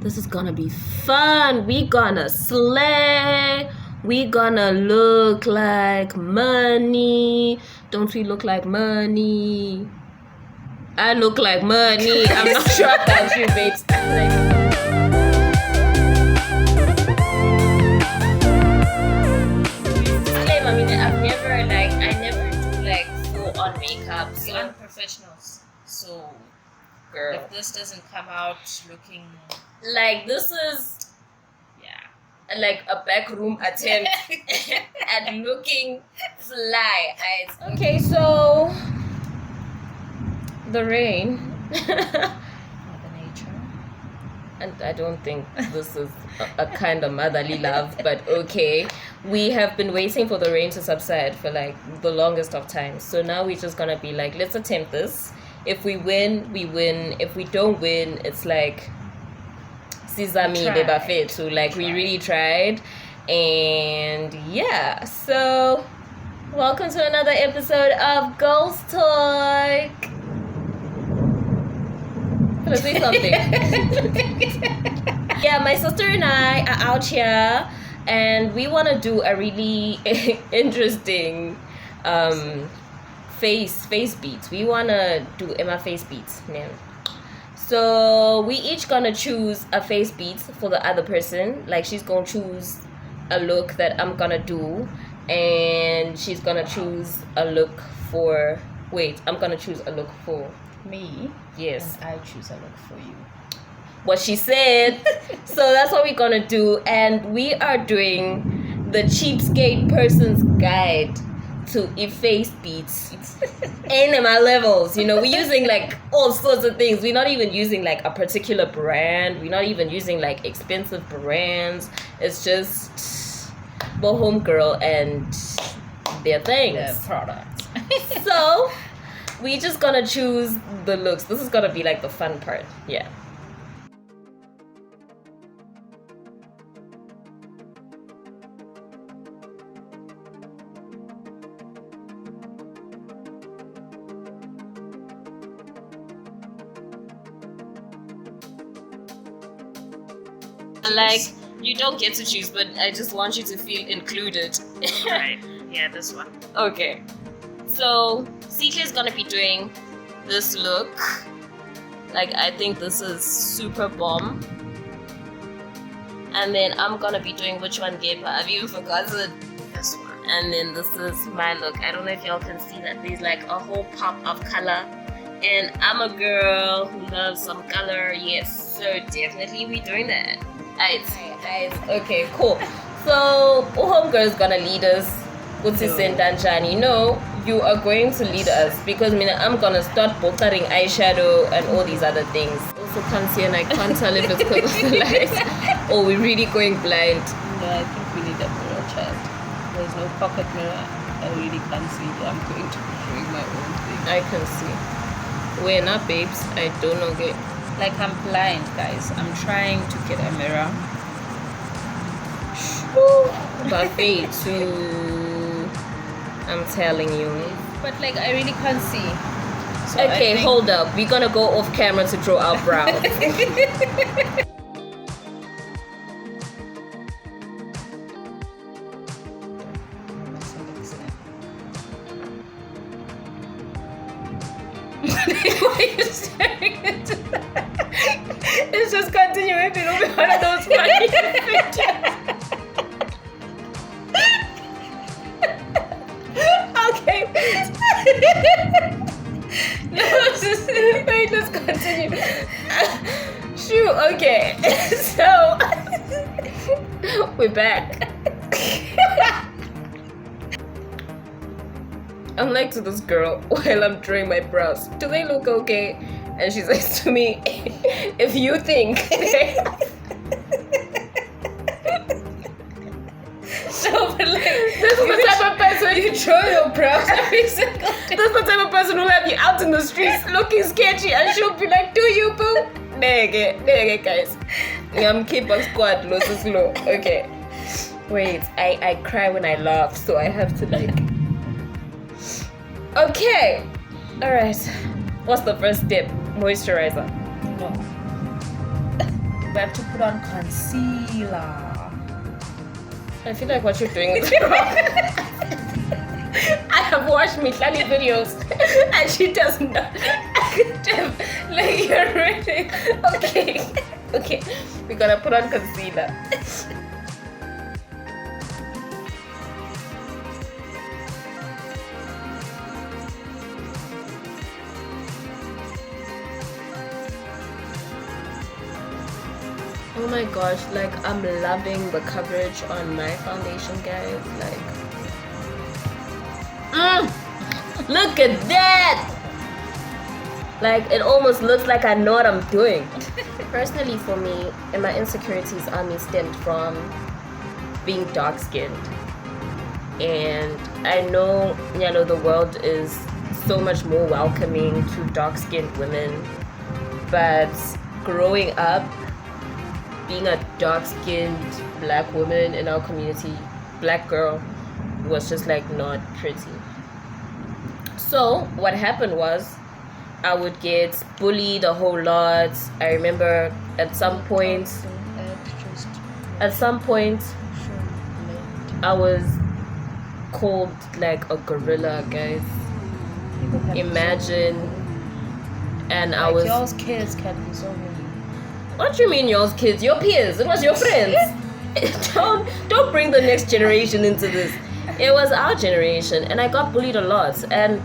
This is gonna be fun. We gonna slay. We gonna look like money. Don't we look like money? I look like money. I'm not sure about you, babes. Makeup. We aren't professionals, so Girl, if this doesn't come out looking like this is like a backroom attempt at looking fly. Okay, so the rain. Mother Nature. And I don't think this is a kind of motherly love, but okay. We have been waiting for the rain to subside for like the longest of times. So now we're just gonna be like, let's attempt this. If we win, we win. If we don't win, it's like Sizami Bebafetu. Like we really tried. And yeah, so welcome to another episode of Girls Talk. Can I say something? Yeah, my sister and I are out here and we want to do a really interesting face beats. We want to do Emma face beats, man. So we each gonna choose a face beat for the other person. Like she's gonna choose a look that I'm gonna do, and she's gonna choose a look for. Wait, I'm gonna choose a look for Me? Yes. And I choose a look for you. What she said. So that's what we're gonna do, and we are doing the cheapskate person's guide to face beats in my levels. You know, we're using like all sorts of things. We're not even using like a particular brand. We're not even using like expensive brands. It's just the homegirl and their things. The products. So we just gonna choose the looks. This is gonna be like the fun part. Yeah. Like, you don't get to choose, but I just want you to feel included. Right. Yeah, this one. Okay. So, CJ is gonna be doing this look. Like, I think this is super bomb. And then I'm gonna be doing which one, Gabe? I've even forgotten. This one. And then this is my look. I don't know if y'all can see that there's like a whole pop of color. And I'm a girl who loves some color. Yes, so definitely we doing that. Okay, cool. So homegirl is gonna lead us. No, you are going to lead us because I'm gonna start bouldering eyeshadow and all these other things. Also can't see and I can't tell if it's because of the light or we're really going blind. No, I think we need a mirror, child. There's no pocket mirror. I really can't see. I'm going to be doing my own thing. I can see. We're not babes. I don't know. Okay. Like I'm blind, guys. I'm trying to get a mirror. Buffet too. I'm telling you. But like I really can't see. So okay, hold up. We're gonna go off camera to draw our brows. Why are you staring into that? It's just continuing to be one of those funny pictures. Okay. Wait, let's continue. Shoot, okay. So, we're back. I'm like to this girl while I'm drawing my brows. Do they look okay? And she says to me, if you think so, but like, this is the type of person you draw your brows every single day. This is the type of person who'll have you out in the streets looking sketchy and she'll be like, do you boo? Nigga, guys. I'm keeping squad, low to slow. Okay. Wait, I cry when I laugh, so I have to like. Okay. Alright. What's the first step? Moisturizer. No. we have to put on concealer. I feel like what you're doing is wrong. I have watched Mitlani videos and she does not. Like, you're ready. Okay. We're gonna put on concealer. Oh my gosh, like I'm loving the coverage on my foundation, guys. Like, look at that! Like, it almost looks like I know what I'm doing. Personally, for me, and my insecurities stemmed from being dark-skinned. And I know, the world is so much more welcoming to dark-skinned women. But growing up, being a dark-skinned black woman in our community, black girl, was just like not pretty. So what happened was I would get bullied a whole lot. I remember at some point I was called like a gorilla, guys. Imagine. And I was, y'all's kids can be so mean. What do you mean y'all's kids? Your peers. It was your friends. Don't bring the next generation into this. It was our generation, and I got bullied a lot. And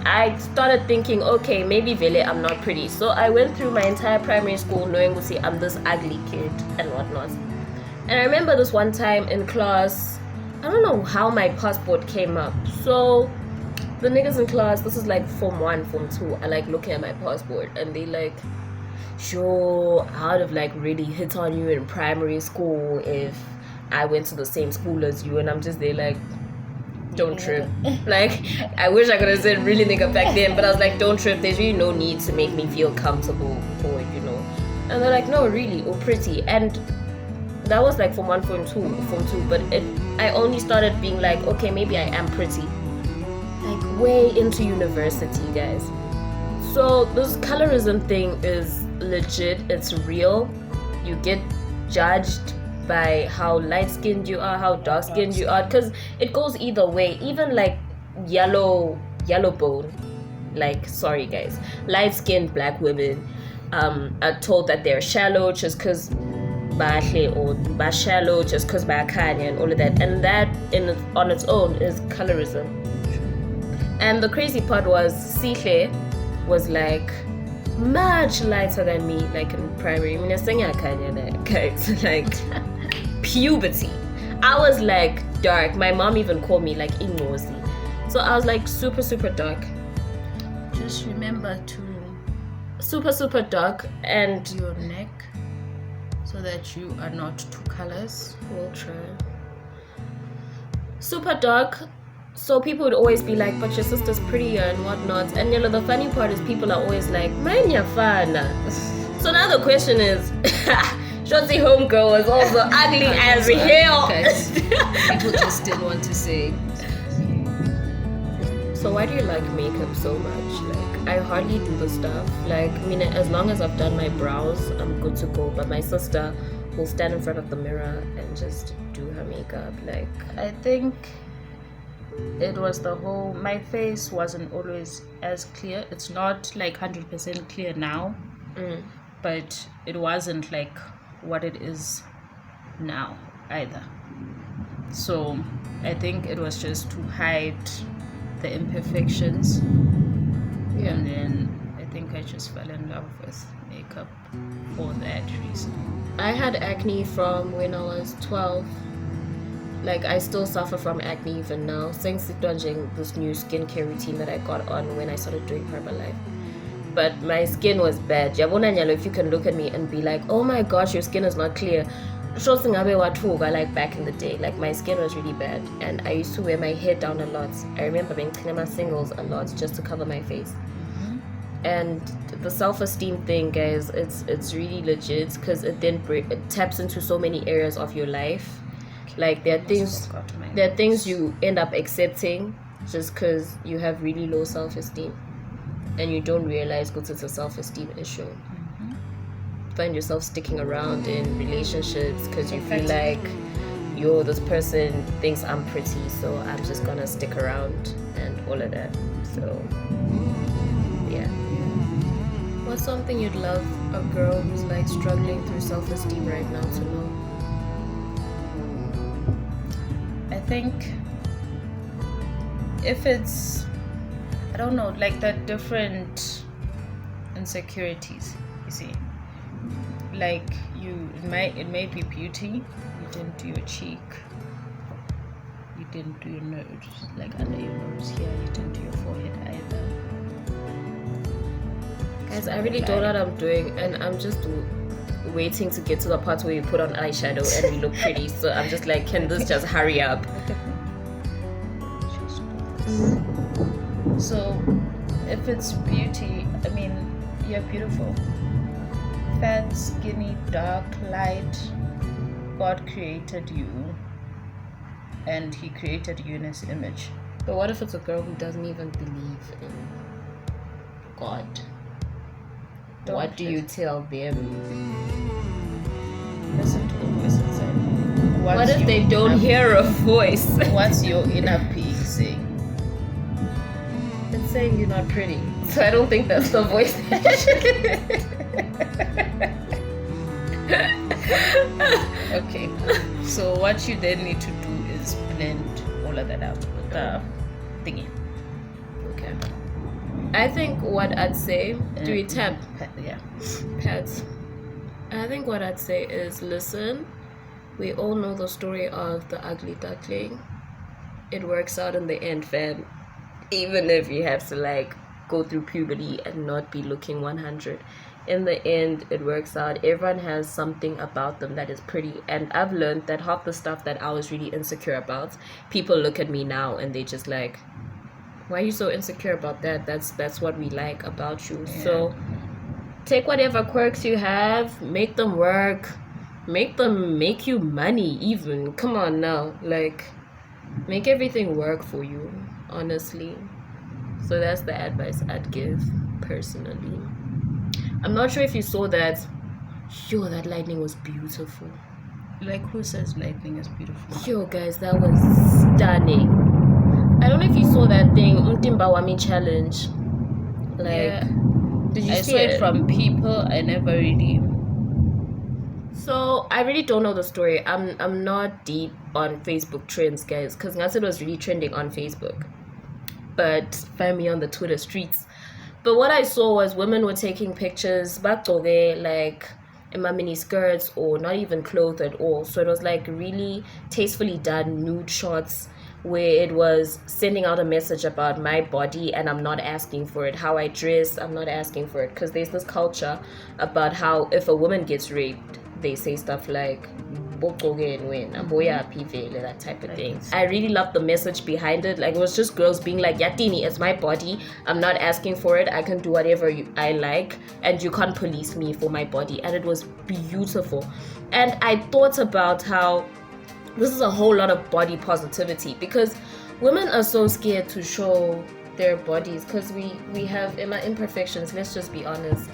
I started thinking, okay, maybe Vele, I'm not pretty. So I went through my entire primary school knowing, I'm this ugly kid and whatnot. And I remember this one time in class, I don't know how my passport came up. So the niggas in class, this is like Form 1, Form 2, are like looking at my passport and they like, sure, I would have like really hit on you in primary school if I went to the same school as you. And I'm just there like, don't trip. Like, I wish I could have said really nigga back then, but I was like, don't trip, there's really no need to make me feel comfortable or, And they're like, no, really, or pretty. And that was like Form 1, Form 2, but I only started being like, okay, maybe I am pretty. Like, way into university, guys. So this colorism thing is legit, it's real. You get judged by how light-skinned you are, how dark-skinned you are, because it goes either way. Even like yellow bone, like, sorry guys, light-skinned black women are told that they're shallow just because bahle, or shallow just because bakhanya and all of that, and that on its own is colorism. And the crazy part was Sihle was like much lighter than me, like in primary. I mean, guys, like puberty. I was like dark. My mom even called me like Ingozi. So I was like super, super dark. Just remember to super dark and your neck so that you are not two colors. We'll try. Super dark. So people would always be like, but your sister's prettier and whatnot. And the funny part is people are always like, mine yafana. So now the question is, Shotzi homegirl was also ugly as hell. People just didn't want to say. So why do you like makeup so much? Like, I hardly do the stuff. Like, I mean, as long as I've done my brows, I'm good to go. But my sister will stand in front of the mirror and just do her makeup. Like, I think it was the whole, my face wasn't always as clear. It's not like 100% clear now, but it wasn't like what it is now either. So I think it was just to hide the imperfections. Yeah. And then I think I just fell in love with makeup for that reason. I had acne from when I was 12. Like, I still suffer from acne even now, thanks to this new skincare routine that I got on when I started doing Herbalife. But my skin was bad. If you can look at me and be like, oh my gosh, your skin is not clear. Like back in the day, like my skin was really bad. And I used to wear my hair down a lot. I remember being my singles a lot just to cover my face. And the self-esteem thing, guys, it's really legit because it taps into so many areas of your life. Like there are things you end up accepting just because you have really low self-esteem and you don't realize it's a self-esteem issue. find yourself sticking around in relationships because you feel like, Effectively. yo, this person thinks I'm pretty, so I'm just gonna stick around and all of that. So, yeah. What's something you'd love a girl who's like struggling through self-esteem right now to know? I think if it's, I don't know, like that different insecurities, you see, like it may be beauty. You didn't do your cheek, you didn't do your nose, like under your nose here, you didn't do your forehead either. Guys, I really don't know what I'm doing, and I'm just waiting to get to the part where you put on eyeshadow and we look pretty. So I'm just like, can this just hurry up? So if it's beauty, I mean, you're beautiful. Fat, skinny, dark, light. God created you, and He created you in His image. But what if it's a girl who doesn't even believe in God? What do you tell them? Listen to the voice inside. What if they don't hear a voice? What's your inner peak saying? It's saying you're not pretty. So I don't think that's the voice. Okay. So what you then need to do is blend all of that out with the thingy. Okay. I think what I'd say, do we tap? Yeah. Pets. I think what I'd say is, listen, we all know the story of the ugly duckling. It works out in the end, fam. Even if you have to like go through puberty and not be looking 100. In the end, it works out. Everyone has something about them that is pretty. And I've learned that half the stuff that I was really insecure about, people look at me now and they just like, why are you so insecure about that? That's what we like about you. Yeah. So take whatever quirks you have, make them work, make them make you money even. Come on now, like make everything work for you, honestly. So that's the advice I'd give personally. I'm not sure if you saw that. Yo, that lightning was beautiful. Like, who says lightning is beautiful? Yo, guys, that was stunning. I don't know if you saw that thing, Mtimba Wami challenge. Like, yeah. did you I see saw it from people. I never really. So I really don't know the story. I'm not deep on Facebook trends, guys, because Ngatsit was really trending on Facebook. But find me on the Twitter streets. But what I saw was women were taking pictures back to there, like in my mini skirts or not even clothed at all. So it was like really tastefully done nude shots where it was sending out a message about my body and I'm not asking for it. How I dress, I'm not asking for it. Because there's this culture about how if a woman gets raped, they say stuff like that type of thing. I really love the message behind it. Like, it was just girls being like, Yatini, it's my body, I'm not asking for it, I can do whatever I like and you can't police me for my body. And it was beautiful. And I thought about how this is a whole lot of body positivity, because women are so scared to show their bodies because we have imperfections. Let's just be honest.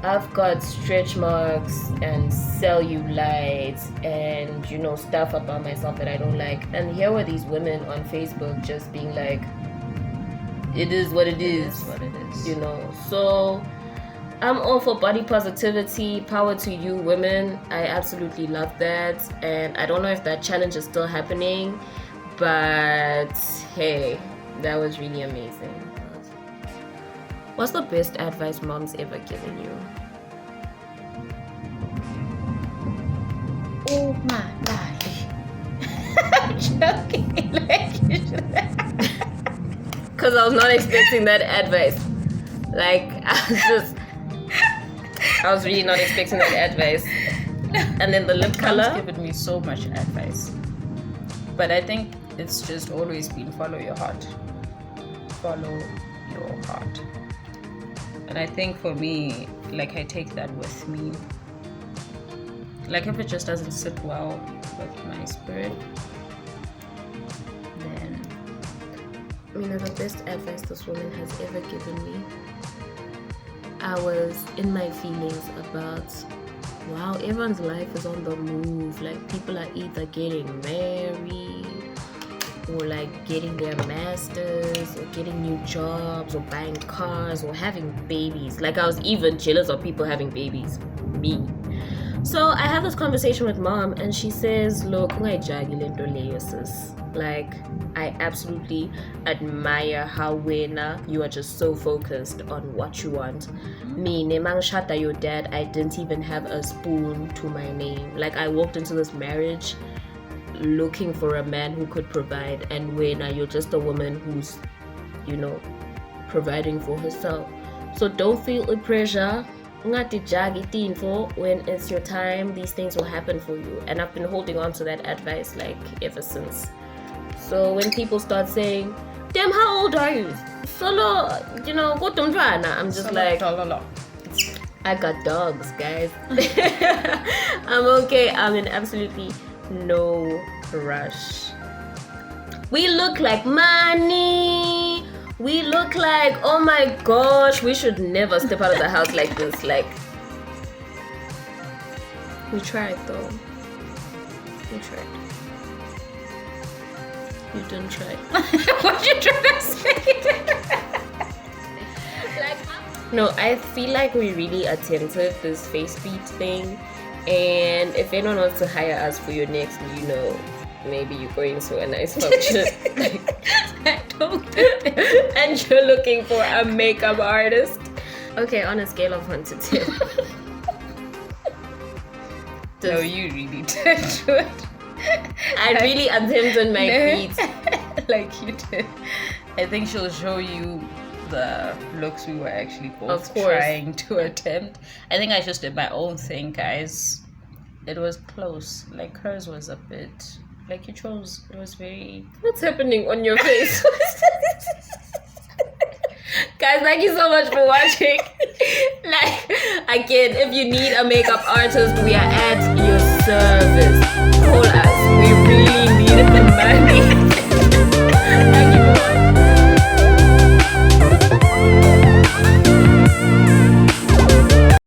I've got stretch marks and cellulite and, you know, stuff about myself that I don't like. And here were these women on Facebook just being like, it is what it is. You know, so I'm all for body positivity. Power to you, women. I absolutely love that. And I don't know if that challenge is still happening, but hey, that was really amazing. What's the best advice mom's ever given you? Oh my God. I'm joking. Because I was not expecting that advice. Like, I was really not expecting that advice. And then the lip color. Mom's given me so much advice. But I think it's just always been follow your heart. Follow your heart. And I think for me, like, I take that with me. Like, if it just doesn't sit well with my spirit, then... You know, the best advice this woman has ever given me, I was in my feelings about, wow, everyone's life is on the move. Like, people are either getting married or like getting their masters or getting new jobs or buying cars or having babies. Like, I was even jealous of people having babies. Me. So I have this conversation with mom and she says, look, sis. Like, I absolutely admire how you are just so focused on what you want. Me, Nemang Shata, your dad, I didn't even have a spoon to my name. Like, I walked into this marriage looking for a man who could provide, and Wena, you're just a woman who's, providing for herself. So don't feel the pressure. When it's your time, these things will happen for you. And I've been holding on to that advice like ever since. So when people start saying, damn, how old are you? Solo, go to Mvana. I'm just like, I got dogs, guys. I'm okay. I'm in absolutely no rush. We look like money. We look like, oh my gosh, we should never step out of the house like this. Like, we tried though. We tried. You didn't try. What you trying to say? No, I feel like we really attempted this Facebeat thing. And if anyone wants to hire us for your next, maybe you're going to a nice function. I don't and you're looking for a makeup artist. Okay, on a scale of 1 to 10. No, you really did it. I really attempted my feet. Like you did. I think she'll show you the looks we were actually both trying to attempt. I think I just did my own thing, guys. It was close. Like, hers was a bit... Like, you chose... It was very... What's happening on your face? Guys, thank you so much for watching. Like, again, if you need a makeup artist, we are at your service. Call us. We really need the money.